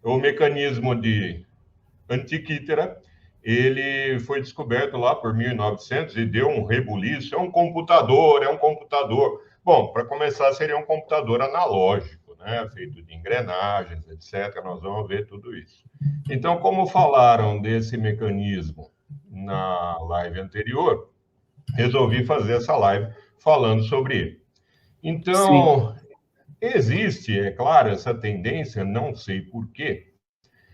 O mecanismo de Antikythera, ele foi descoberto lá por 1900 e deu um rebuliço. É um computador, é um computador. Bom, para começar, seria um computador analógico, né? Feito de engrenagens, etc. Nós vamos ver tudo isso. Então, como falaram desse mecanismo na live anterior, resolvi fazer essa live falando sobre ele. Sim. Então, existe, é claro, essa tendência, não sei por quê,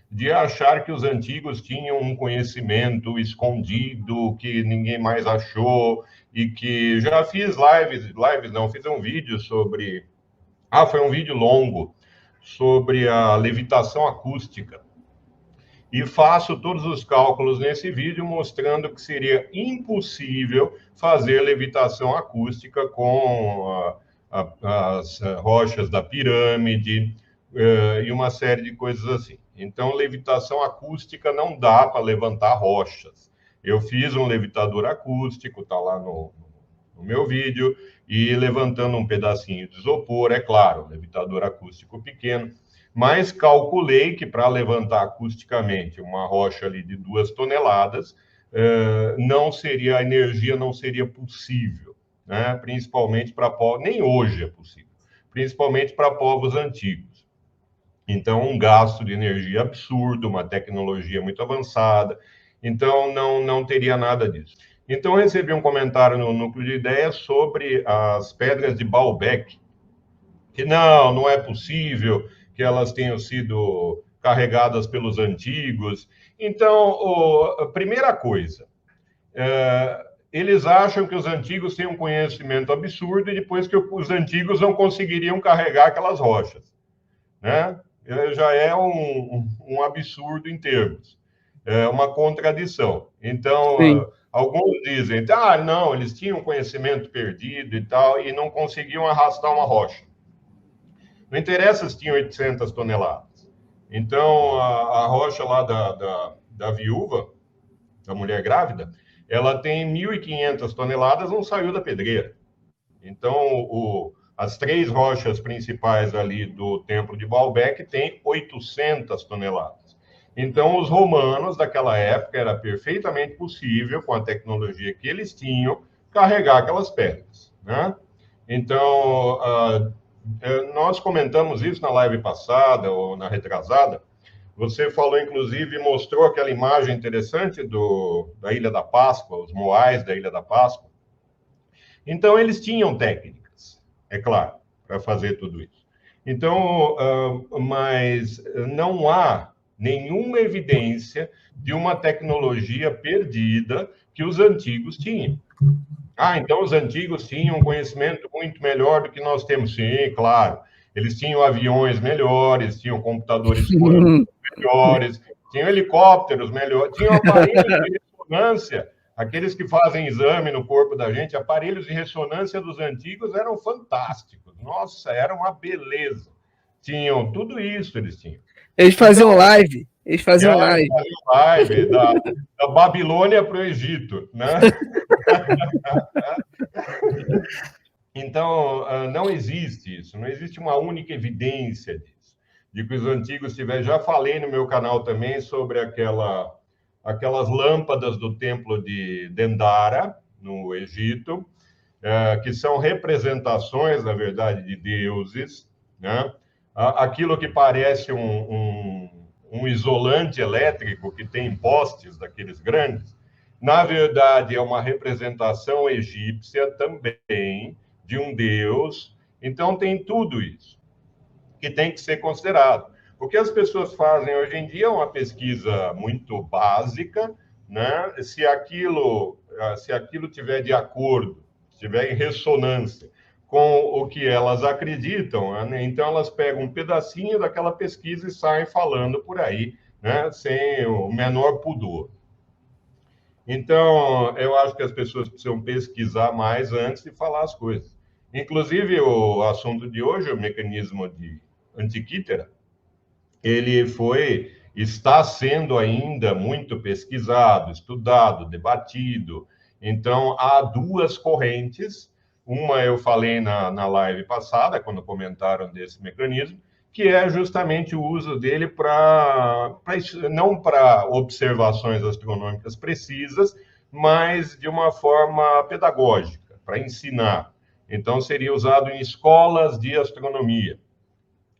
de achar que os antigos tinham um conhecimento escondido que ninguém mais achou e que já fiz lives não, fiz um vídeo sobre, foi um vídeo longo sobre a levitação acústica. E faço todos os cálculos nesse vídeo mostrando que seria impossível fazer levitação acústica com as rochas da pirâmide e uma série de coisas assim. Então, levitação acústica não dá para levantar rochas. Eu fiz um levitador acústico, está lá no meu vídeo, e levantando um pedacinho de isopor, é claro, levitador acústico pequeno, mas calculei que para levantar acusticamente uma rocha ali de 2 toneladas, não seria, a energia não seria possível, né? Principalmente para povos, nem hoje é possível, principalmente para povos antigos. Então, um gasto de energia absurdo, uma tecnologia muito avançada, então não teria nada disso. Então, recebi um comentário no Núcleo de Ideias sobre as pedras de Baalbek, que não é possível que elas tenham sido carregadas pelos antigos. Então, a primeira coisa, eles acham que os antigos têm um conhecimento absurdo e depois que os antigos não conseguiriam carregar aquelas rochas, né? Já é um absurdo em termos, é uma contradição. Então, Sim. alguns dizem, não, eles tinham conhecimento perdido e tal, e não conseguiam arrastar uma rocha. Não interessa se tinha 800 toneladas. Então, a rocha lá da viúva, da mulher grávida, ela tem 1.500 toneladas, não saiu da pedreira. Então, as 3 rochas principais ali do Templo de Baalbek têm 800 toneladas. Então, os romanos daquela época era perfeitamente possível, com a tecnologia que eles tinham, carregar aquelas pedras, né? Então, nós comentamos isso na live passada ou na retrasada. Você falou, inclusive, mostrou aquela imagem interessante da Ilha da Páscoa, os moais da Ilha da Páscoa. Então, eles tinham técnicas, é claro, para fazer tudo isso. Então, mas não há nenhuma evidência de uma tecnologia perdida que os antigos tinham. Então os antigos tinham um conhecimento muito melhor do que nós temos. Sim, claro. Eles tinham aviões melhores, tinham computadores melhores, tinham helicópteros melhores, tinham aparelhos de ressonância. Aqueles que fazem exame no corpo da gente, aparelhos de ressonância dos antigos eram fantásticos. Nossa, era uma beleza. Tinham tudo isso, eles tinham. Eles faziam Então, live. Eles faziam live. live da Babilônia para o Egito, né? Então, não existe isso, não existe uma única evidência disso, de que os antigos tiveram. Já falei no meu canal também sobre aquelas lâmpadas do templo de Dendara, no Egito, que são representações, na verdade, de deuses, né? Aquilo que parece um isolante elétrico que tem postes daqueles grandes, na verdade, é uma representação egípcia também de um deus. Então, tem tudo isso que tem que ser considerado. O que as pessoas fazem hoje em dia é uma pesquisa muito básica, né? Se aquilo tiver de acordo, tiver em ressonância com o que elas acreditam, né? Então elas pegam um pedacinho daquela pesquisa e saem falando por aí, né? Sem o menor pudor. Então, eu acho que as pessoas precisam pesquisar mais antes de falar as coisas. Inclusive, o assunto de hoje, o mecanismo de Antikythera, está sendo ainda muito pesquisado, estudado, debatido. Então, há 2 correntes. Uma eu falei na live passada, quando comentaram desse mecanismo, que é justamente o uso dele não para observações astronômicas precisas, mas de uma forma pedagógica, para ensinar. Então, seria usado em escolas de astronomia,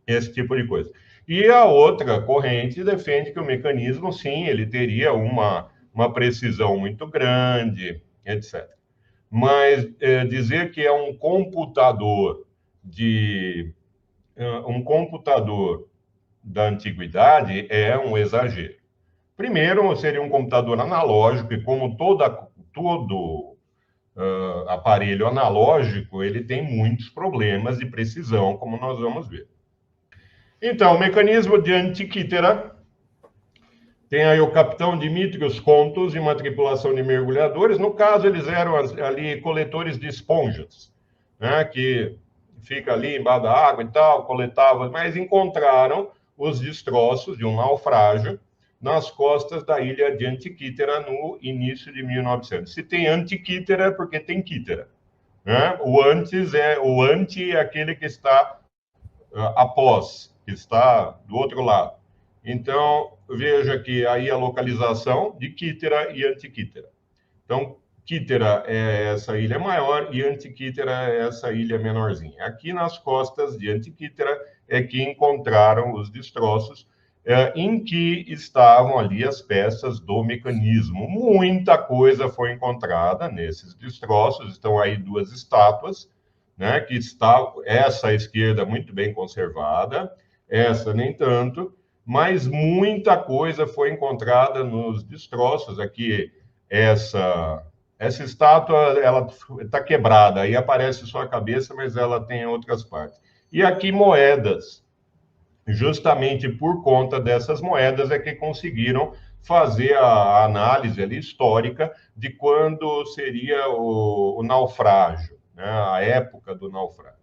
esse tipo de coisa. E a outra corrente defende que o mecanismo, sim, ele teria uma precisão muito grande, etc. Mas dizer que é um computador da antiguidade é um exagero. Primeiro, seria um computador analógico, e como todo aparelho analógico, ele tem muitos problemas de precisão, como nós vamos ver. Então, o mecanismo de Antiquítera tem aí o capitão Dimitrios Contos e uma tripulação de mergulhadores. No caso, eles eram ali coletores de esponjas, né, que fica ali embaixo da água e tal, coletavam, mas encontraram os destroços de um naufrágio nas costas da ilha de Antiquítera no início de 1900. Se tem Antiquítera é porque tem Quítera, né? O anti é aquele que está após, que está do outro lado. Então, veja que aí a localização de Quítera e Antiquítera. Então, Quítera é essa ilha maior e Antiquítera é essa ilha menorzinha. Aqui nas costas de Antiquítera é que encontraram os destroços em que estavam ali as peças do mecanismo. Muita coisa foi encontrada nesses destroços. Estão aí duas estátuas, né, que está essa à esquerda muito bem conservada, essa nem tanto, mas muita coisa foi encontrada nos destroços. Aqui, essa estátua, ela está quebrada, aí aparece só a cabeça, mas ela tem outras partes. E aqui moedas, justamente por conta dessas moedas é que conseguiram fazer a análise ali histórica de quando seria o naufrágio, né, a época do naufrágio.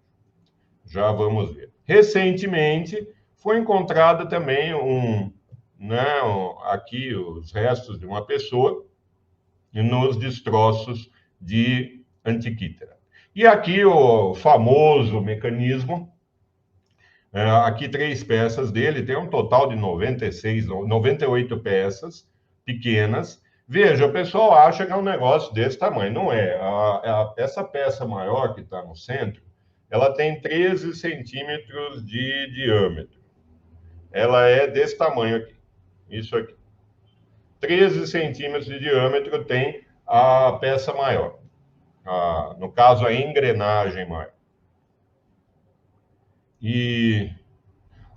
Já vamos ver. Recentemente, foi encontrada também aqui os restos de uma pessoa nos destroços de Antiquítera. E aqui o famoso mecanismo, aqui 3 peças dele, tem um total de 98 peças pequenas. Veja, o pessoal acha que é um negócio desse tamanho. Não é. Essa peça maior que está no centro, ela tem 13 centímetros de diâmetro. Ela é desse tamanho aqui. Isso aqui. 13 centímetros de diâmetro tem a peça maior. No caso, a engrenagem maior. E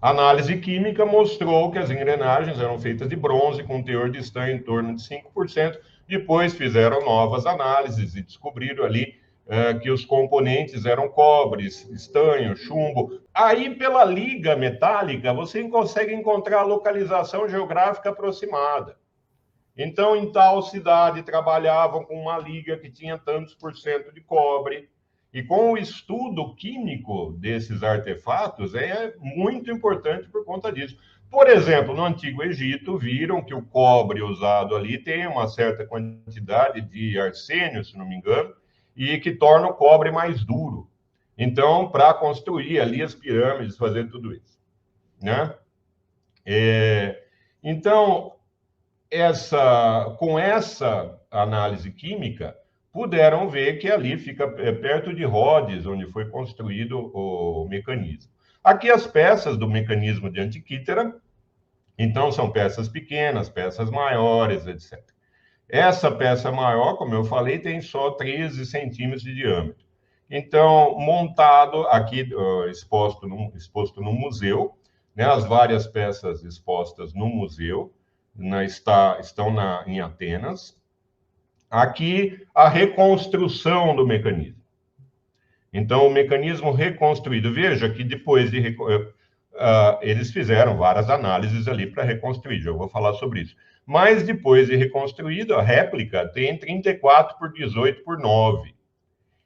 a análise química mostrou que as engrenagens eram feitas de bronze com teor de estanho em torno de 5%. Depois fizeram novas análises e descobriram ali que os componentes eram cobre, estanho, chumbo. Aí, pela liga metálica, você consegue encontrar a localização geográfica aproximada. Então, em tal cidade, trabalhavam com uma liga que tinha tantos por cento de cobre. E com o estudo químico desses artefatos, é muito importante por conta disso. Por exemplo, no Antigo Egito, viram que o cobre usado ali tem uma certa quantidade de arsênio, se não me engano, e que torna o cobre mais duro. Então, para construir ali as pirâmides, fazer tudo isso, né? Então, com essa análise química, puderam ver que ali fica perto de Rhodes, onde foi construído o mecanismo. Aqui as peças do mecanismo de Antiquítera, então são peças pequenas, peças maiores, etc. Essa peça maior, como eu falei, tem só 13 centímetros de diâmetro. Então, montado aqui, exposto no museu, né, as várias peças expostas no museu, estão em Atenas. Aqui, a reconstrução do mecanismo. Então, o mecanismo reconstruído. Veja que depois eles fizeram várias análises ali para reconstruir, já vou falar sobre isso. Mas depois de reconstruído, a réplica tem 34 por 18 por 9.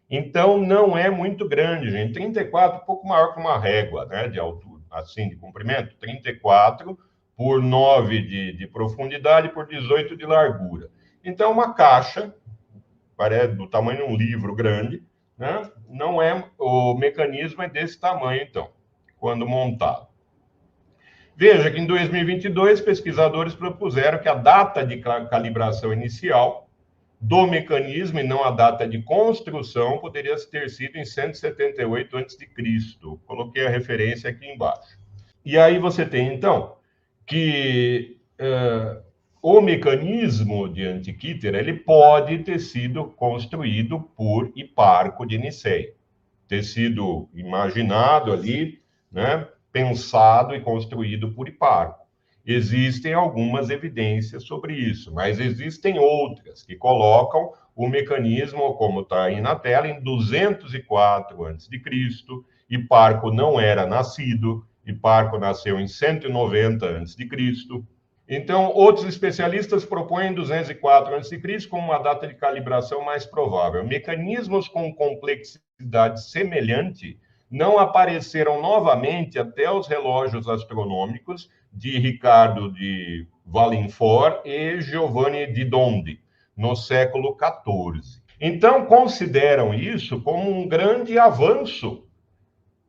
Então, não é muito grande, gente. 34, um pouco maior que uma régua, né, de altura, assim, de comprimento. 34 por 9 de profundidade por 18 de largura. Então, uma caixa, parece do tamanho de um livro grande, né? Não é, o mecanismo é desse tamanho, então, quando montado. Veja que em 2022, pesquisadores propuseram que a data de calibração inicial do mecanismo e não a data de construção poderia ter sido em 178 a.C. Coloquei a referência aqui embaixo. E aí você tem, então, que o mecanismo de Antiquítera ele pode ter sido construído por Hiparco de Niceia, ter sido imaginado ali, né, pensado e construído por Hiparco. Existem algumas evidências sobre isso, mas existem outras que colocam o mecanismo, como está aí na tela, em 204 a.C. Hiparco não era nascido, Hiparco nasceu em 190 a.C. Então, outros especialistas propõem 204 a.C. como uma data de calibração mais provável. Mecanismos com complexidade semelhante não apareceram novamente até os relógios astronômicos de Ricardo de Valenfort e Giovanni di Dondi, no século XIV. Então, consideram isso como um grande avanço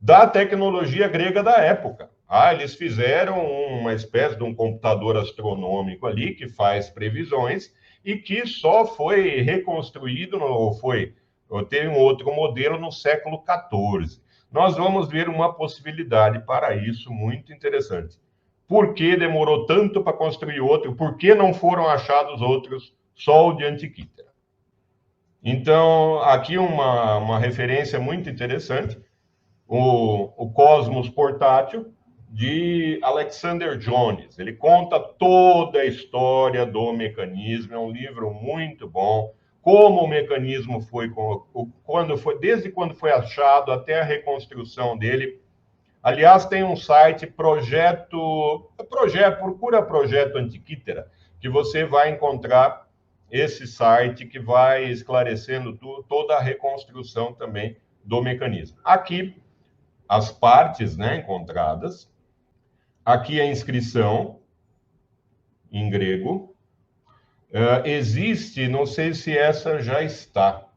da tecnologia grega da época. Eles fizeram uma espécie de um computador astronômico ali que faz previsões e que só foi reconstruído, teve um outro modelo no século XIV. Nós vamos ver uma possibilidade para isso muito interessante. Por que demorou tanto para construir outro? Por que não foram achados outros? Só o de Antiquítera. Então, aqui uma referência muito interessante, o Cosmos Portátil, de Alexander Jones. Ele conta toda a história do mecanismo, é um livro muito bom, como o mecanismo desde quando foi achado até a reconstrução dele. Aliás, tem um site, procura Projeto Antiquítera, que você vai encontrar esse site que vai esclarecendo toda a reconstrução também do mecanismo. Aqui, as partes, né, encontradas. Aqui a inscrição em grego. Existe, não sei se essa já está,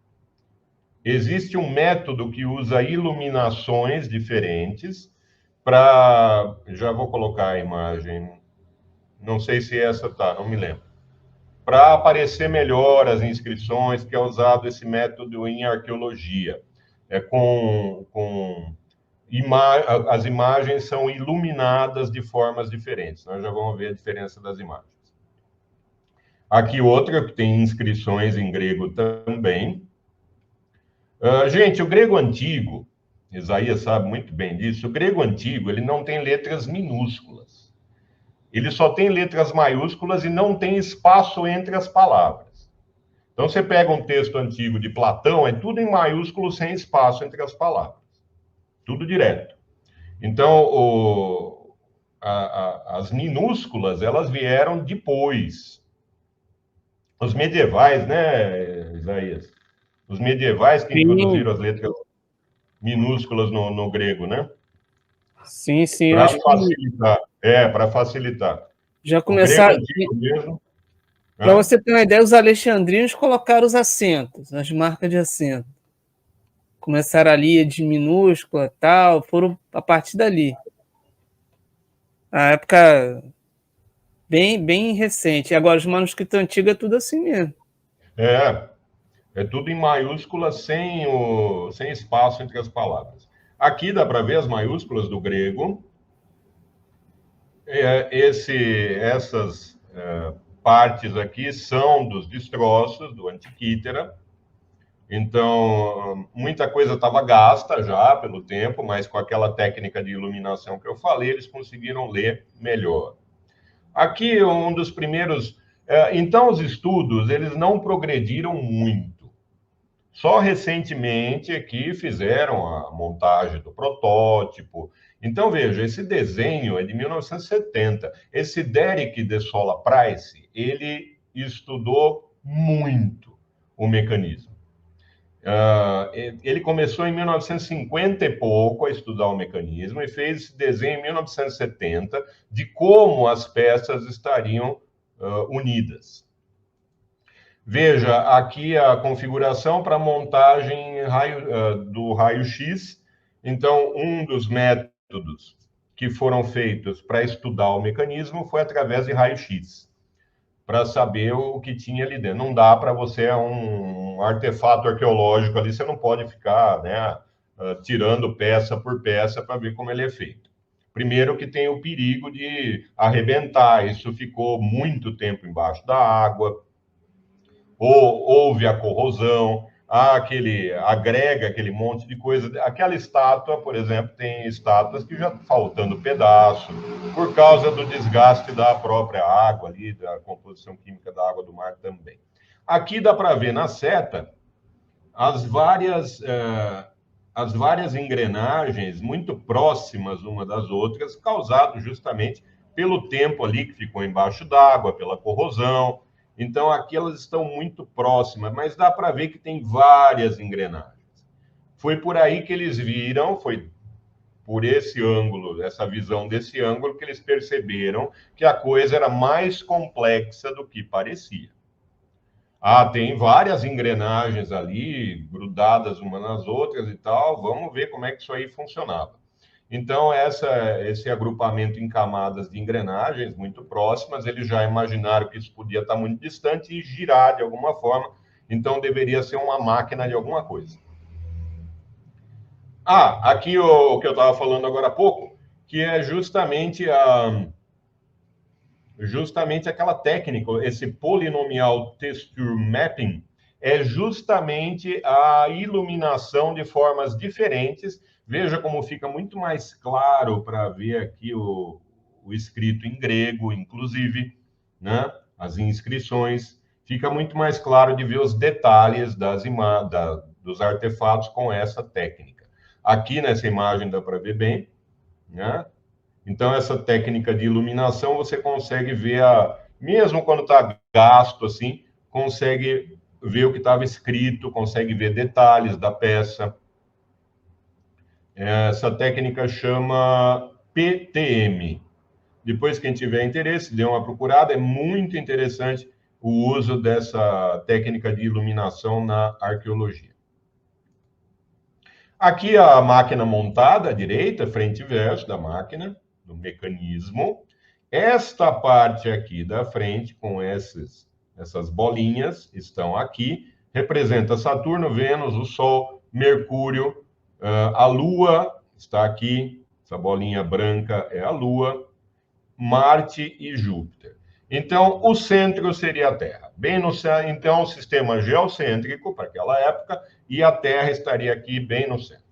existe um método que usa iluminações diferentes para... Já vou colocar a imagem, não sei se essa está, não me lembro. Para aparecer melhor as inscrições, que é usado esse método em arqueologia. As imagens são iluminadas de formas diferentes. Nós já vamos ver a diferença das imagens. Aqui outra que tem inscrições em grego também. Gente, o grego antigo, Isaías sabe muito bem disso, o grego antigo ele não tem letras minúsculas. Ele só tem letras maiúsculas e não tem espaço entre as palavras. Então, você pega um texto antigo de Platão, é tudo em maiúsculo, sem espaço entre as palavras. Tudo direto. Então, as minúsculas, elas vieram depois. Os medievais, né, Isaías? Os medievais que introduziram as letras minúsculas no grego, né? Sim, sim. Para facilitar. Para facilitar. Já começaram... Para você ter uma ideia, os alexandrinos colocaram os acentos, as marcas de acento. Começaram ali de minúscula e tal, foram a partir dali. A época bem recente. Agora, os manuscritos antigos é tudo assim mesmo. É tudo em maiúscula, sem espaço entre as palavras. Aqui dá para ver as maiúsculas do grego. Essas partes aqui são dos destroços do Antiquítera. Então, muita coisa estava gasta já pelo tempo, mas com aquela técnica de iluminação que eu falei, eles conseguiram ler melhor. Aqui, um dos primeiros... Então, os estudos, eles não progrediram muito. Só recentemente aqui fizeram a montagem do protótipo. Então, veja, esse desenho é de 1970. Esse Derek de Sola Price, ele estudou muito o mecanismo. Ele começou em 1950 e pouco a estudar o mecanismo e fez esse desenho em 1970 de como as peças estariam unidas. Veja, aqui a configuração para montagem do raio-x. Então, um dos métodos que foram feitos para estudar o mecanismo foi através de raio-x, para saber o que tinha ali dentro. Não dá para você, um artefato arqueológico ali, você não pode ficar, né, tirando peça por peça para ver como ele é feito. Primeiro que tem o perigo de arrebentar, isso ficou muito tempo embaixo da água, ou houve a corrosão, agrega aquele monte de coisa. Aquela estátua, por exemplo, tem estátuas que já faltando pedaço, por causa do desgaste da própria água ali, da composição química da água do mar também. Aqui dá para ver na seta as várias engrenagens muito próximas uma das outras, causado justamente pelo tempo ali que ficou embaixo d'água, pela corrosão. Então, aqui elas estão muito próximas, mas dá para ver que tem várias engrenagens. Foi por aí que eles viram, foi por esse ângulo, essa visão desse ângulo, que eles perceberam que a coisa era mais complexa do que parecia. Tem várias engrenagens ali, grudadas umas nas outras e tal, vamos ver como é que isso aí funcionava. Então, esse agrupamento em camadas de engrenagens muito próximas, eles já imaginaram que isso podia estar muito distante e girar de alguma forma, então deveria ser uma máquina de alguma coisa. Aqui o que eu estava falando agora há pouco, que é justamente aquela técnica, esse Polynomial Texture Mapping, é justamente a iluminação de formas diferentes. Veja como fica muito mais claro para ver aqui o escrito em grego, inclusive, né? As inscrições. Fica muito mais claro de ver os detalhes dos artefatos com essa técnica. Aqui nessa imagem dá para ver bem, né? Então, essa técnica de iluminação, você consegue ver, mesmo quando está gasto, assim, consegue ver o que estava escrito, consegue ver detalhes da peça. Essa técnica chama PTM. Depois, quem tiver interesse, dê uma procurada. É muito interessante o uso dessa técnica de iluminação na arqueologia. Aqui a máquina montada à direita, frente e verso da máquina, do mecanismo. Esta parte aqui da frente, com essas bolinhas, estão aqui, representa Saturno, Vênus, o Sol, Mercúrio, a Lua está aqui, essa bolinha branca é a Lua, Marte e Júpiter. Então, o centro seria a Terra. Bem no centro, então, o sistema geocêntrico para aquela época, e a Terra estaria aqui bem no centro.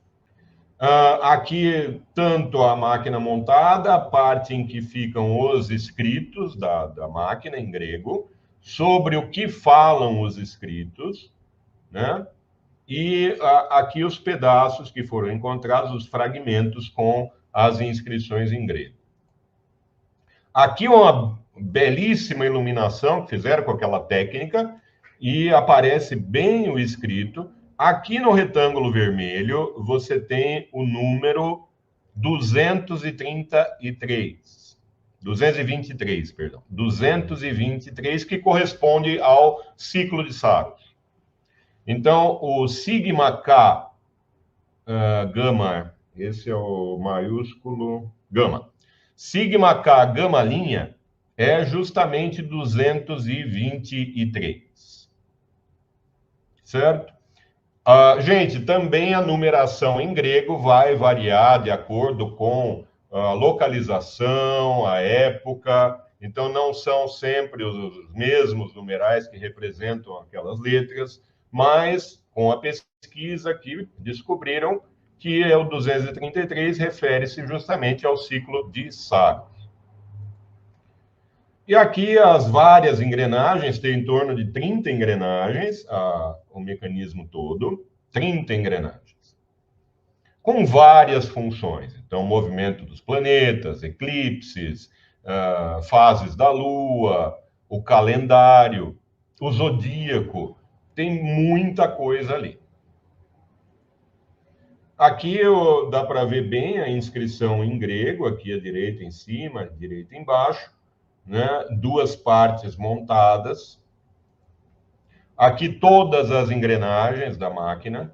Aqui, tanto a máquina montada, a parte em que ficam os escritos da máquina em grego, sobre o que falam os escritos, né? E aqui os pedaços que foram encontrados, os fragmentos com as inscrições em grego. Aqui uma belíssima iluminação que fizeram com aquela técnica e aparece bem o escrito. Aqui no retângulo vermelho, você tem o número 223, que corresponde ao ciclo de Saros. Então, o sigma K gama, esse é o maiúsculo gama. Sigma K gama linha é justamente 223. Certo? Gente, também a numeração em grego vai variar de acordo com a localização, a época. Então, não são sempre os mesmos numerais que representam aquelas letras, mas com a pesquisa aqui descobriram que o 233 refere-se justamente ao ciclo de Saros. E aqui as várias engrenagens, tem em torno de 30 engrenagens, o mecanismo todo, 30 engrenagens, com várias funções. Então, movimento dos planetas, eclipses, fases da Lua, o calendário, o zodíaco, tem muita coisa ali. Aqui dá para ver bem a inscrição em grego, aqui à direita em cima, à direita embaixo, né? Duas partes montadas. Aqui todas as engrenagens da máquina.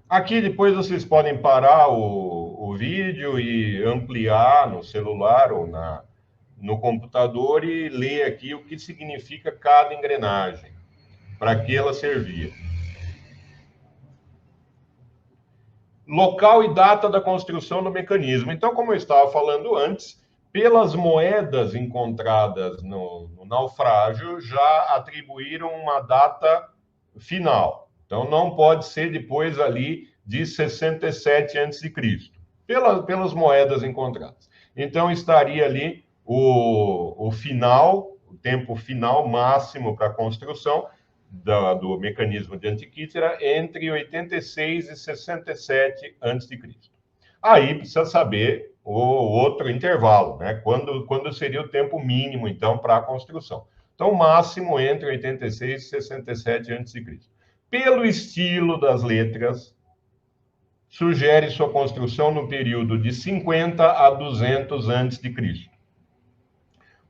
Aqui depois vocês podem parar o o vídeo e ampliar no celular ou no computador e ler aqui o que significa cada engrenagem, para que ela servia. Local e data da construção do mecanismo. Então, como eu estava falando antes, pelas moedas encontradas no naufrágio, já atribuíram uma data final. Então, não pode ser depois ali de 67 a.C., pelas moedas encontradas. Então, estaria ali o final, o tempo final máximo para a construção do mecanismo de Antiquítera entre 86 e 67 a.C. Aí precisa saber o outro intervalo, né? Quando seria o tempo mínimo, então, para a construção. Então, máximo entre 86 e 67 a.C. Pelo estilo das letras, sugere sua construção no período de 50 a 200 a.C.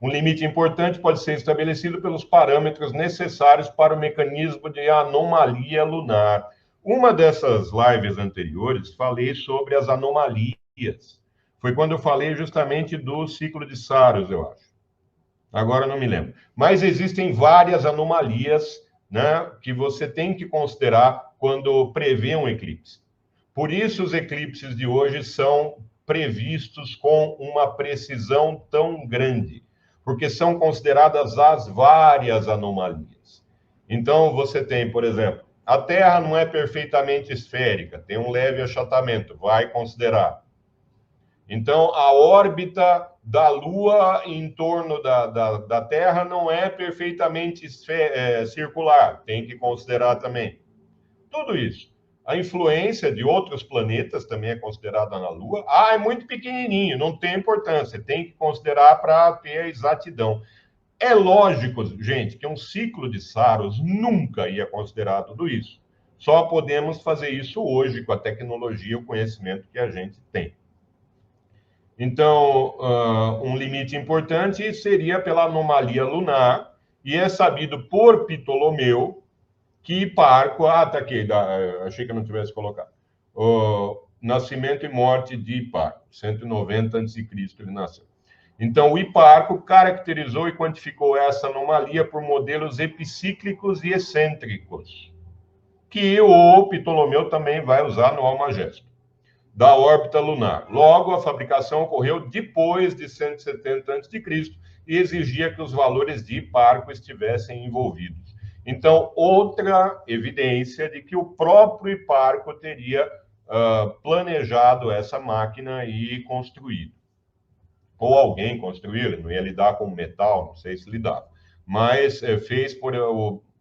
Um limite importante pode ser estabelecido pelos parâmetros necessários para o mecanismo de anomalia lunar. Uma dessas lives anteriores, falei sobre as anomalias. Foi quando eu falei justamente do ciclo de Saros, eu acho. Agora não me lembro. Mas existem várias anomalias, né, que você tem que considerar quando prevê um eclipse. Por isso, os eclipses de hoje são previstos com uma precisão tão grande, porque são consideradas as várias anomalias. Então, você tem, por exemplo, a Terra não é perfeitamente esférica, tem um leve achatamento, vai considerar. Então, a órbita da Lua em torno da Terra não é perfeitamente circular, tem que considerar também. Tudo isso. A influência de outros planetas também é considerada na Lua. É muito pequenininho, não tem importância, tem que considerar para ter a exatidão. É lógico, gente, que um ciclo de Saros nunca ia considerar tudo isso. Só podemos fazer isso hoje com a tecnologia e o conhecimento que a gente tem. Então, um limite importante seria pela anomalia lunar, e é sabido por Ptolomeu que Hiparco... tá aqui, achei que eu não tivesse colocado. O nascimento e morte de Hiparco, 190 a.C. ele nasceu. Então, o Hiparco caracterizou e quantificou essa anomalia por modelos epicíclicos e excêntricos, que o Ptolomeu também vai usar no Almagesto, da órbita lunar. Logo, a fabricação ocorreu depois de 170 a.C. e exigia que os valores de Hiparco estivessem envolvidos. Então, outra evidência de que o próprio Hiparco teria planejado essa máquina e construído. Ou alguém construiu, ele não ia lidar com metal, não sei se lidava, mas fez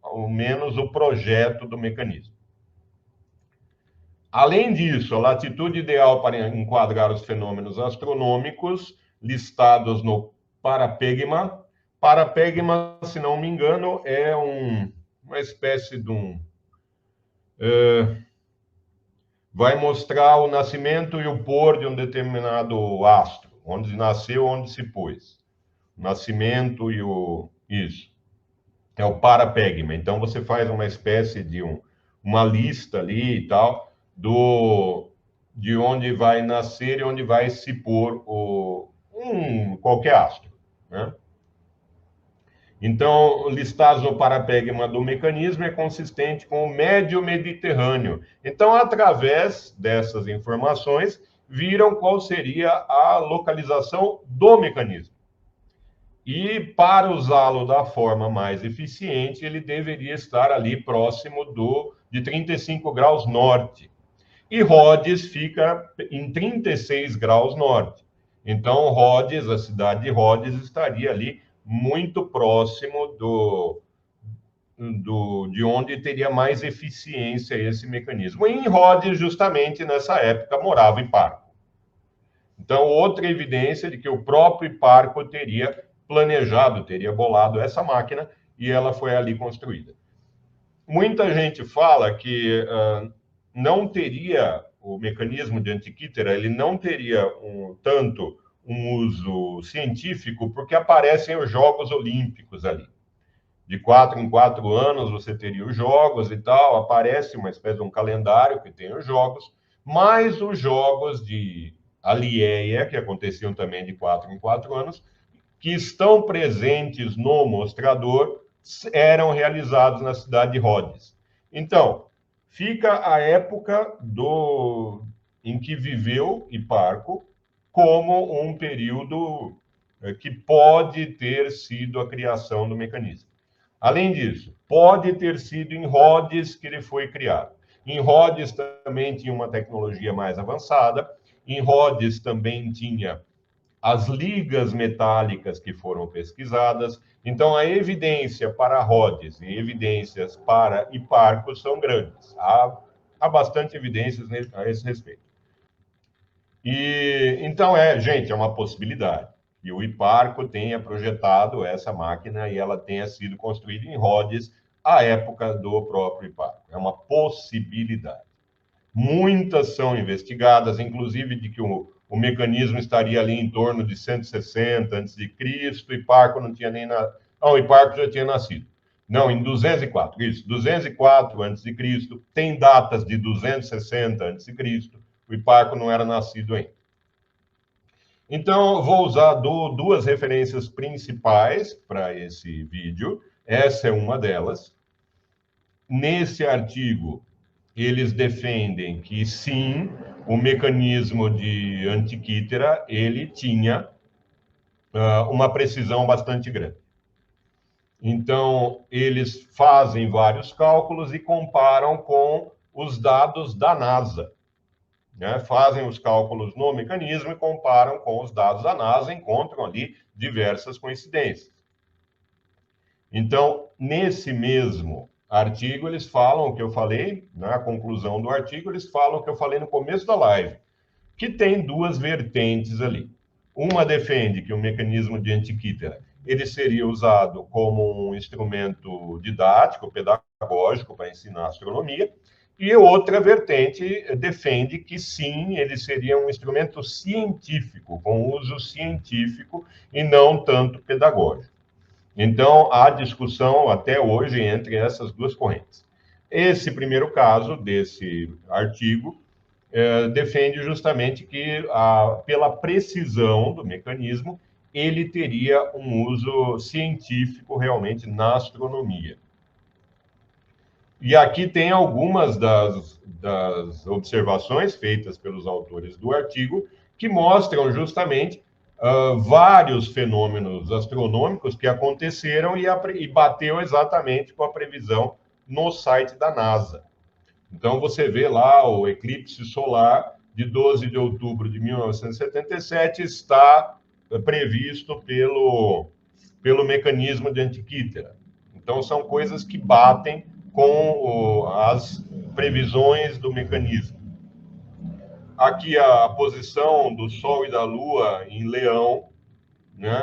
ao menos o projeto do mecanismo. Além disso, a latitude ideal para enquadrar os fenômenos astronômicos listados no Parapegma. Parapegma, se não me engano, é uma espécie de vai mostrar o nascimento e o pôr de um determinado astro, onde nasceu, onde se pôs. O nascimento e isso. É o Parapegma. Então, você faz uma espécie de uma lista ali e tal, de onde vai nascer e onde vai se pôr qualquer astro, né? Então, listados no Parapegma do mecanismo é consistente com o médio mediterrâneo. Então, através dessas informações, viram qual seria a localização do mecanismo. E, para usá-lo da forma mais eficiente, ele deveria estar ali próximo de 35 graus norte. E Rhodes fica em 36 graus norte. Então, Rhodes, a cidade de Rhodes, estaria ali muito próximo de onde teria mais eficiência esse mecanismo. E em Rhodes, justamente nessa época, morava Hiparco. Então, outra evidência de que o próprio Hiparco teria planejado, teria bolado essa máquina, e ela foi ali construída. Muita gente fala que não teria o mecanismo de Antiquítera, ele não teria tanto um uso científico, porque aparecem os Jogos Olímpicos ali. De 4 em 4 anos você teria os Jogos e tal, aparece uma espécie de um calendário que tem os Jogos, mas os Jogos de a LIEA, que aconteciam também de 4 em 4 anos, que estão presentes no mostrador, eram realizados na cidade de Rhodes. Então, fica a época em que viveu Hiparco como um período que pode ter sido a criação do mecanismo. Além disso, pode ter sido em Rhodes que ele foi criado. Em Rhodes também tinha uma tecnologia mais avançada, em Rhodes também tinha as ligas metálicas que foram pesquisadas. Então, a evidência para Rhodes e evidências para Hiparco são grandes. Há bastante evidências a esse respeito. E então, gente, é uma possibilidade. E o Hiparco tenha projetado essa máquina e ela tenha sido construída em Rhodes à época do próprio Hiparco. É uma possibilidade. Muitas são investigadas, inclusive de que o mecanismo estaria ali em torno de 160 a.C., Hiparco não tinha nem nascido. Não, Hiparco já tinha nascido. Não, em 204, isso, 204 a.C., tem datas de 260 a.C., o Hiparco não era nascido ainda. Então, vou usar duas referências principais para esse vídeo. Essa é uma delas. Nesse artigo, eles defendem que, sim, o mecanismo de Antiquítera, ele tinha uma precisão bastante grande. Então, eles fazem vários cálculos e comparam com os dados da NASA. Né? Fazem os cálculos no mecanismo e comparam com os dados da NASA, encontram ali diversas coincidências. Então, nesse mesmo artigo, eles falam o que eu falei, na conclusão do artigo, eles falam o que eu falei no começo da live, que tem duas vertentes ali. Uma defende que o mecanismo de Antiquítera ele seria usado como um instrumento didático, pedagógico para ensinar astronomia, e outra vertente defende que sim, ele seria um instrumento científico, com uso científico e não tanto pedagógico. Então, há discussão até hoje entre essas duas correntes. Esse primeiro caso desse artigo defende justamente que, pela precisão do mecanismo, ele teria um uso científico realmente na astronomia. E aqui tem algumas das observações feitas pelos autores do artigo que mostram justamente vários fenômenos astronômicos que aconteceram e bateu exatamente com a previsão no site da NASA. Então, você vê lá o eclipse solar de 12 de outubro de 1977 está previsto pelo mecanismo de Antiquítera. Então, são coisas que batem com as previsões do mecanismo. Aqui a posição do Sol e da Lua em Leão, né,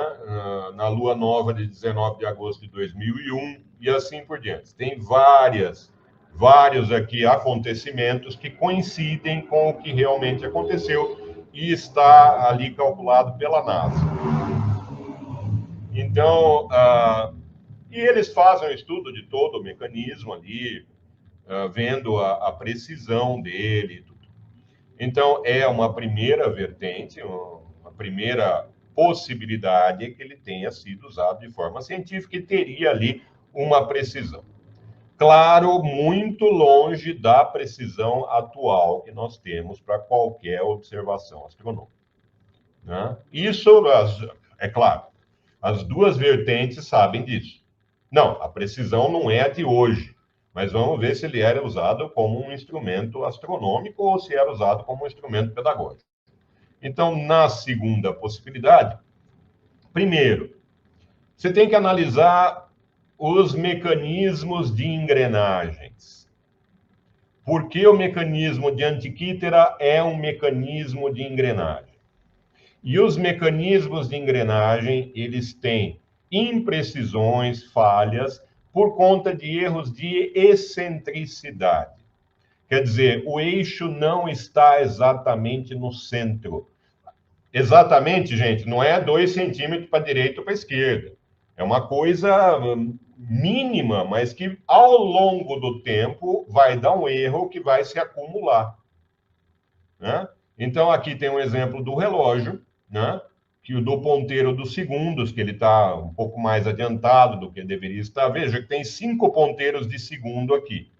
na Lua Nova de 19 de agosto de 2001, e assim por diante. Tem vários aqui acontecimentos que coincidem com o que realmente aconteceu e está ali calculado pela NASA. Então, e eles fazem um estudo de todo o mecanismo ali, vendo a precisão dele e tudo. Então, é uma primeira vertente, uma primeira possibilidade é que ele tenha sido usado de forma científica e teria ali uma precisão. Claro, muito longe da precisão atual que nós temos para qualquer observação astronômica. Né? Isso, é claro, as duas vertentes sabem disso. Não, a precisão não é a de hoje, mas vamos ver se ele era usado como um instrumento astronômico ou se era usado como um instrumento pedagógico. Então, na segunda possibilidade, primeiro, você tem que analisar os mecanismos de engrenagens. Por que o mecanismo de Antiquítera é um mecanismo de engrenagem? E os mecanismos de engrenagem, eles têm imprecisões, falhas, por conta de erros de excentricidade. Quer dizer, o eixo não está exatamente no centro. Exatamente, gente, não é 2 centímetros para a direita ou para a esquerda. É uma coisa mínima, mas que ao longo do tempo vai dar um erro que vai se acumular. Né? Então, aqui tem um exemplo do relógio, né? Que o do ponteiro dos segundos, que ele está um pouco mais adiantado do que deveria estar. Veja que tem 5 ponteiros de segundo aqui.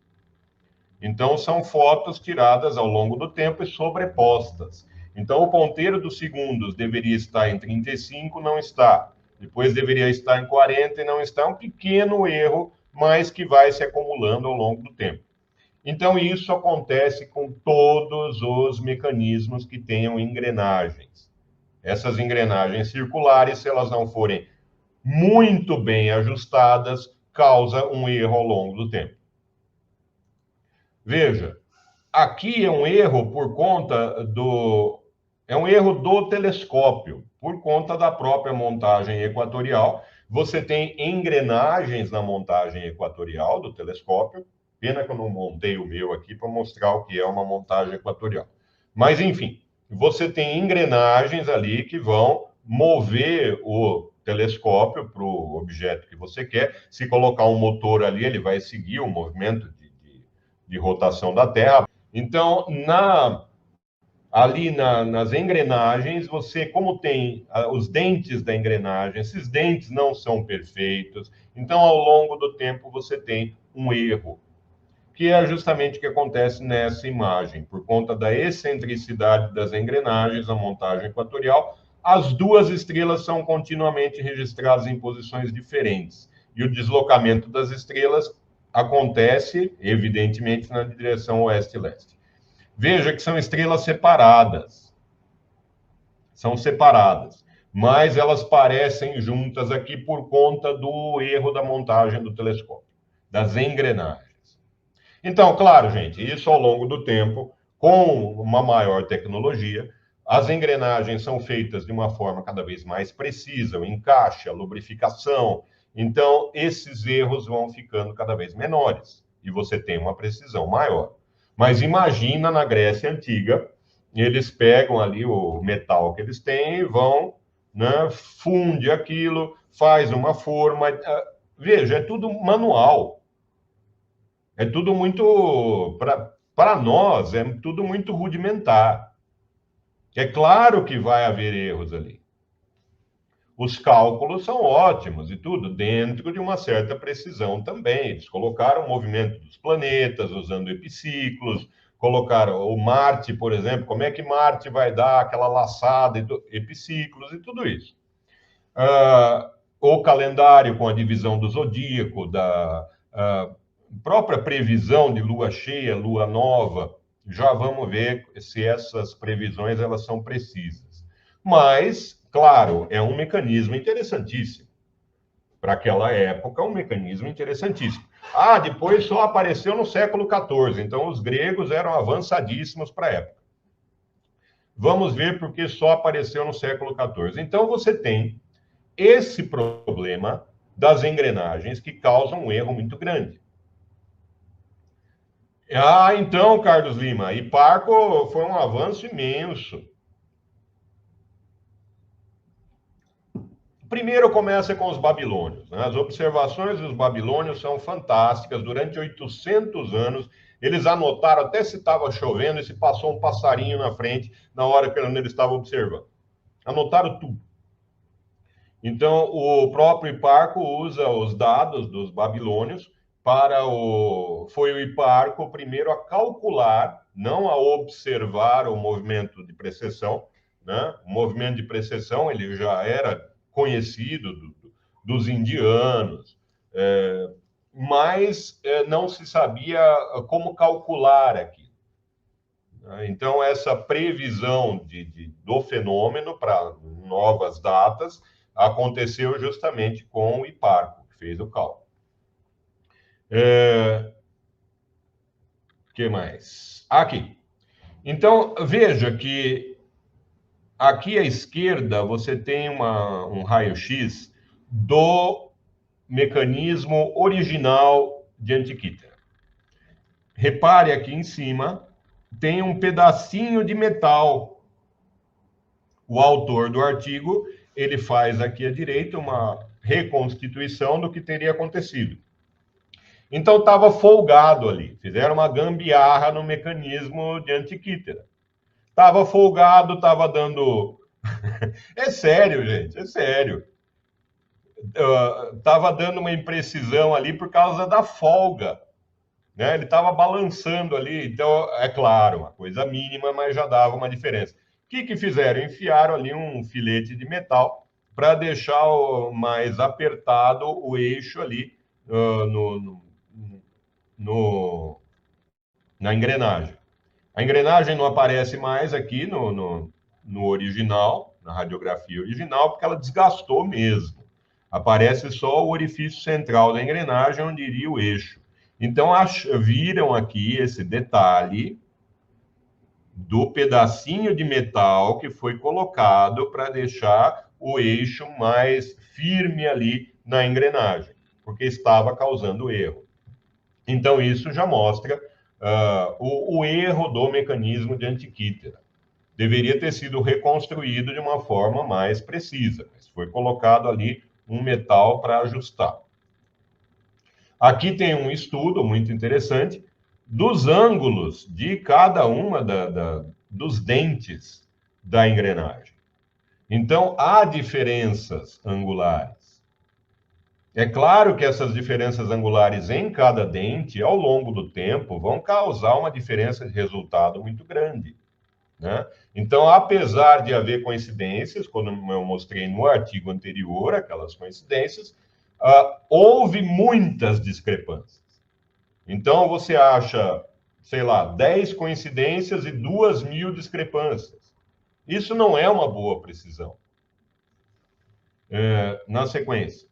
Então, são fotos tiradas ao longo do tempo e sobrepostas. Então, o ponteiro dos segundos deveria estar em 35, não está. Depois deveria estar em 40 e não está. Um pequeno erro, mas que vai se acumulando ao longo do tempo. Então, isso acontece com todos os mecanismos que tenham engrenagens. Essas engrenagens circulares, se elas não forem muito bem ajustadas, causa um erro ao longo do tempo. Veja, aqui é um erro por conta do... É um erro do telescópio, por conta da própria montagem equatorial. Você tem engrenagens na montagem equatorial do telescópio. Pena que eu não montei o meu aqui para mostrar o que é uma montagem equatorial. Mas, enfim, você tem engrenagens ali que vão mover o telescópio para o objeto que você quer. Se colocar um motor ali, ele vai seguir o movimento de rotação da Terra. Então, nas engrenagens, você, como tem os dentes da engrenagem, esses dentes não são perfeitos, então, ao longo do tempo, você tem um erro, que é justamente o que acontece nessa imagem. Por conta da excentricidade das engrenagens, a montagem equatorial, as duas estrelas são continuamente registradas em posições diferentes. E o deslocamento das estrelas acontece, evidentemente, na direção oeste-leste. Veja que são estrelas separadas. São separadas. Mas elas parecem juntas aqui por conta do erro da montagem do telescópio, das engrenagens. Então, claro, gente, isso ao longo do tempo, com uma maior tecnologia, as engrenagens são feitas de uma forma cada vez mais precisa, o encaixe, a lubrificação. Então, esses erros vão ficando cada vez menores e você tem uma precisão maior. Mas imagina na Grécia Antiga, eles pegam ali o metal que eles têm e vão, né, funde aquilo, faz uma forma. Veja, é tudo manual. É tudo muito, para nós, é tudo muito rudimentar. É claro que vai haver erros ali. Os cálculos são ótimos e tudo, dentro de uma certa precisão também. Eles colocaram o movimento dos planetas usando epiciclos, colocaram o Marte, por exemplo, como é que Marte vai dar aquela laçada, epiciclos e tudo isso. O calendário com a divisão do zodíaco, da própria previsão de lua cheia, lua nova, já vamos ver se essas previsões elas são precisas. Mas, claro, é um mecanismo interessantíssimo. Para aquela época, um mecanismo interessantíssimo. Depois só apareceu no século XIV, então os gregos eram avançadíssimos para a época. Vamos ver por que só apareceu no século XIV. Então você tem esse problema das engrenagens que causam um erro muito grande. Então, Carlos Lima, Hiparco foi um avanço imenso. Primeiro começa com os babilônios. Né? As observações dos babilônios são fantásticas. Durante 800 anos, eles anotaram até se estava chovendo e se passou um passarinho na frente na hora que eles estavam observando. Anotaram tudo. Então, o próprio Hiparco usa os dados dos babilônios foi o Hiparco o primeiro a calcular, não a observar o movimento de precessão, né? O movimento de precessão ele já era conhecido dos indianos, mas não se sabia como calcular aquilo. Então, essa previsão do fenômeno para novas datas aconteceu justamente com o Hiparco, que fez o cálculo. Que mais? Aqui. Então, veja que aqui à esquerda você tem um raio-x do mecanismo original de Antikythera. Repare aqui em cima, tem um pedacinho de metal. O autor do artigo, ele faz aqui à direita uma reconstituição do que teria acontecido. Então, estava folgado ali. Fizeram uma gambiarra no mecanismo de Antikythera. Estava folgado, estava dando... É sério, gente, é sério. Estava dando uma imprecisão ali por causa da folga, né? Ele estava balançando ali, então, é claro, uma coisa mínima, mas já dava uma diferença. O que fizeram? Enfiaram ali um filete de metal para deixar mais apertado o eixo ali na engrenagem. A engrenagem não aparece mais aqui no original, na radiografia original, porque ela desgastou mesmo. Aparece só o orifício central da engrenagem, onde iria o eixo. Então, viram aqui esse detalhe do pedacinho de metal que foi colocado para deixar o eixo mais firme ali na engrenagem, porque estava causando erro. Então, isso já mostra o erro do mecanismo de Antikythera. Deveria ter sido reconstruído de uma forma mais precisa, mas foi colocado ali um metal para ajustar. Aqui tem um estudo muito interessante dos ângulos de cada uma dos dentes da engrenagem. Então, há diferenças angulares. É claro que essas diferenças angulares em cada dente, ao longo do tempo, vão causar uma diferença de resultado muito grande, né? Então, apesar de haver coincidências, como eu mostrei no artigo anterior, aquelas coincidências, houve muitas discrepâncias. Então, você acha, sei lá, 10 coincidências e 2.000 discrepâncias. Isso não é uma boa precisão. Na sequência.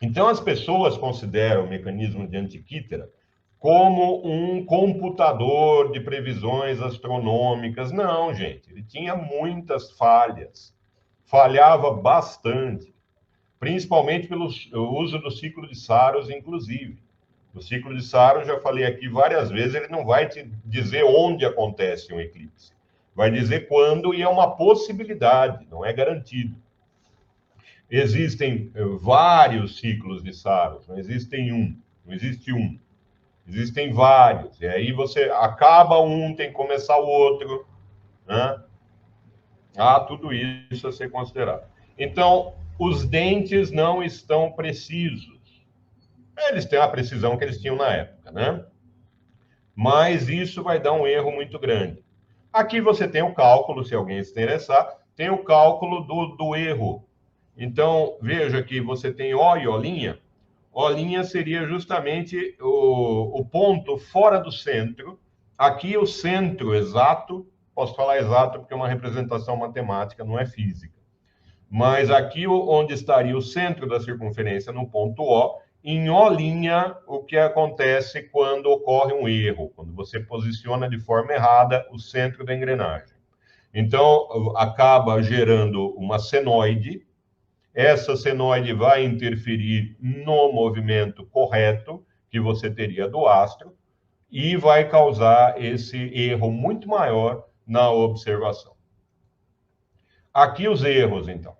Então, as pessoas consideram o mecanismo de Antikythera como um computador de previsões astronômicas. Não, gente, ele tinha muitas falhas. Falhava bastante, principalmente pelo uso do ciclo de Saros, inclusive. O ciclo de Saros, já falei aqui várias vezes, ele não vai te dizer onde acontece um eclipse. Vai dizer quando, e é uma possibilidade, não é garantido. Existem vários ciclos de Saros, não existem um, não existe um. Existem vários, e aí você acaba um, tem que começar o outro, né? Tudo isso a ser considerado. Então, os dentes não estão precisos. Eles têm a precisão que eles tinham na época, né? Mas isso vai dar um erro muito grande. Aqui você tem o cálculo, se alguém se interessar, tem o cálculo do erro. Então, veja que você tem O e O'linha. O'linha seria justamente o ponto fora do centro. Aqui o centro exato, posso falar exato porque é uma representação matemática, não é física. Mas aqui onde estaria o centro da circunferência, no ponto O, em O'linha, o que acontece quando ocorre um erro, quando você posiciona de forma errada o centro da engrenagem. Então, acaba gerando uma senoide. Essa senoide vai interferir no movimento correto que você teria do astro e vai causar esse erro muito maior na observação. Aqui os erros, então.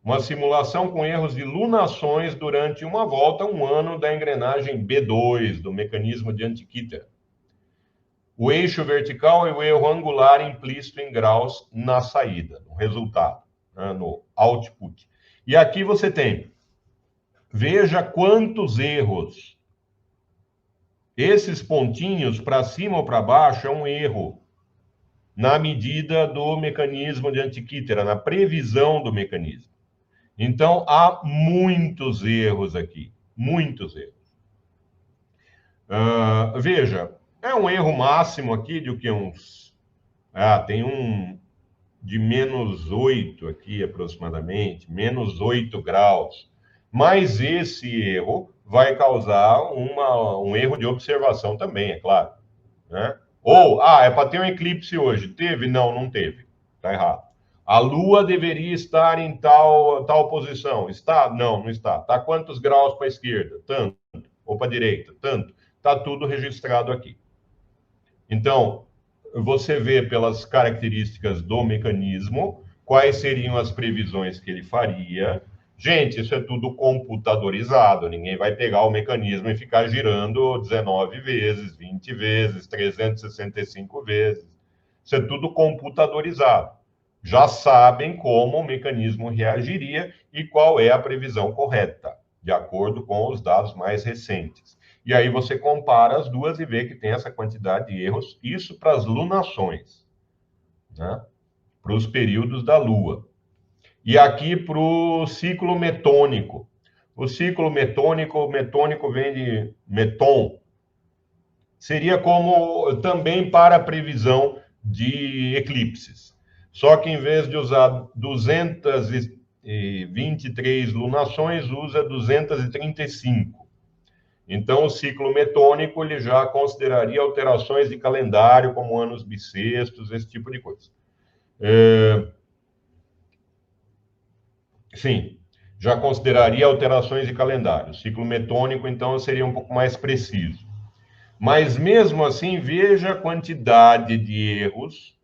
Uma simulação com erros de lunações durante uma volta, um ano da engrenagem B2, do mecanismo de Antikythera. O eixo vertical e o erro angular implícito em graus na saída, no resultado, né, no output. E aqui você tem, veja quantos erros. Esses pontinhos para cima ou para baixo é um erro na medida do mecanismo de Antikythera, na previsão do mecanismo. Então, há muitos erros aqui, muitos erros. Veja, é um erro máximo aqui de o que uns... tem um de menos 8 aqui, aproximadamente, menos 8 graus. Mas esse erro vai causar um erro de observação também, é claro, né? Ou, é para ter um eclipse hoje. Teve? Não, não teve. Está errado. A Lua deveria estar em tal posição. Está? Não, não está. Está quantos graus para a esquerda? Tanto. Ou para a direita? Tanto. Está tudo registrado aqui. Então, você vê pelas características do mecanismo quais seriam as previsões que ele faria. Gente, isso é tudo computadorizado. Ninguém vai pegar o mecanismo e ficar girando 19 vezes, 20 vezes, 365 vezes. Isso é tudo computadorizado. Já sabem como o mecanismo reagiria e qual é a previsão correta, de acordo com os dados mais recentes. E aí você compara as duas e vê que tem essa quantidade de erros, isso para as lunações, né? Para os períodos da Lua. E aqui para o ciclo metônico. O ciclo metônico vem de meton, seria como também para a previsão de eclipses. Só que em vez de usar 223 lunações, usa 235. Então, o ciclo metônico ele já consideraria alterações de calendário, como anos bissextos, esse tipo de coisa. Sim, já consideraria alterações de calendário. O ciclo metônico, então, seria um pouco mais preciso. Mas, mesmo assim, veja a quantidade de erros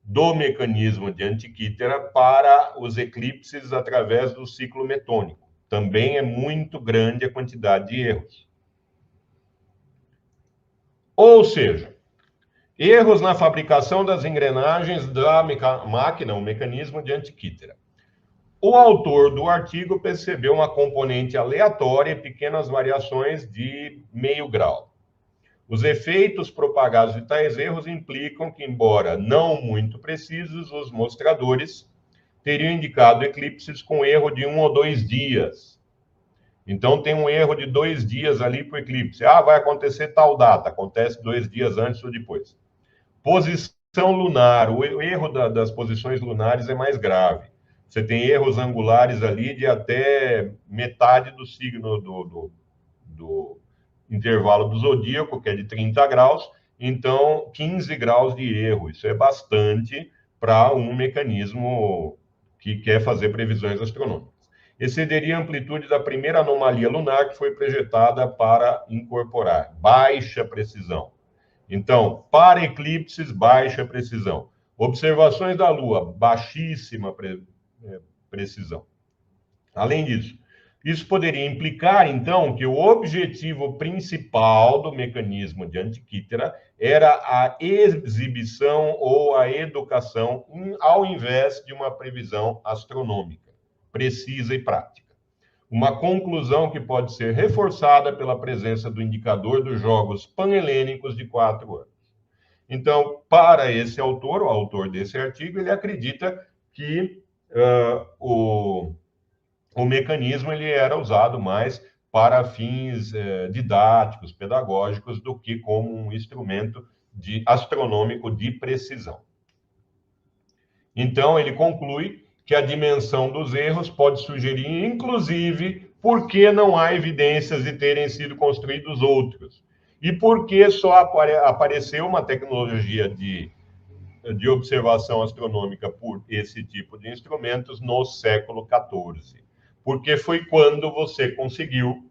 do mecanismo de Antikythera para os eclipses através do ciclo metônico. Também é muito grande a quantidade de erros. Ou seja, erros na fabricação das engrenagens da máquina, o mecanismo de Antikythera. O autor do artigo percebeu uma componente aleatória e pequenas variações de meio grau. Os efeitos propagados de tais erros implicam que, embora não muito precisos, os mostradores teriam indicado eclipses com erro de 1 ou 2 dias. Então, tem um erro de 2 dias ali para o eclipse. Vai acontecer tal data. Acontece 2 dias antes ou depois. Posição lunar. O erro das posições lunares é mais grave. Você tem erros angulares ali de até metade do signo do intervalo do zodíaco, que é de 30 graus, então 15 graus de erro. Isso é bastante para um mecanismo que quer fazer previsões astronômicas. Excederia a amplitude da primeira anomalia lunar que foi projetada para incorporar baixa precisão. Então, para eclipses, baixa precisão. Observações da Lua, baixíssima precisão. Além disso, isso poderia implicar, então, que o objetivo principal do mecanismo de Antikythera era a exibição ou a educação, ao invés de uma previsão astronômica, precisa e prática. Uma conclusão que pode ser reforçada pela presença do indicador dos Jogos Panhelênicos de 4 anos. Então, para esse autor, o autor desse artigo, ele acredita que o mecanismo ele era usado mais para fins didáticos, pedagógicos, do que como um instrumento astronômico de precisão. Então, ele conclui que a dimensão dos erros pode sugerir, inclusive, por que não há evidências de terem sido construídos outros. E por que só apareceu uma tecnologia de observação astronômica por esse tipo de instrumentos no século XIV. Porque foi quando você conseguiu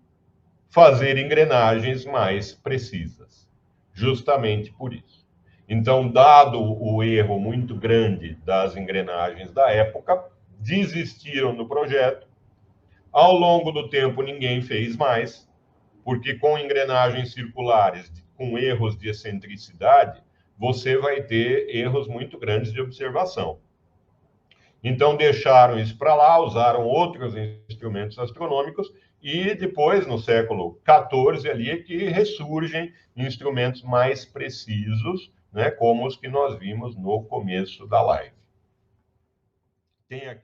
fazer engrenagens mais precisas. Justamente por isso. Então, dado o erro muito grande das engrenagens da época, desistiram do projeto. Ao longo do tempo, ninguém fez mais, porque com engrenagens circulares, com erros de excentricidade, você vai ter erros muito grandes de observação. Então, deixaram isso para lá, usaram outros instrumentos astronômicos, e depois, no século XIV, ali é que ressurgem instrumentos mais precisos, né, como os que nós vimos no começo da live. Tem aqui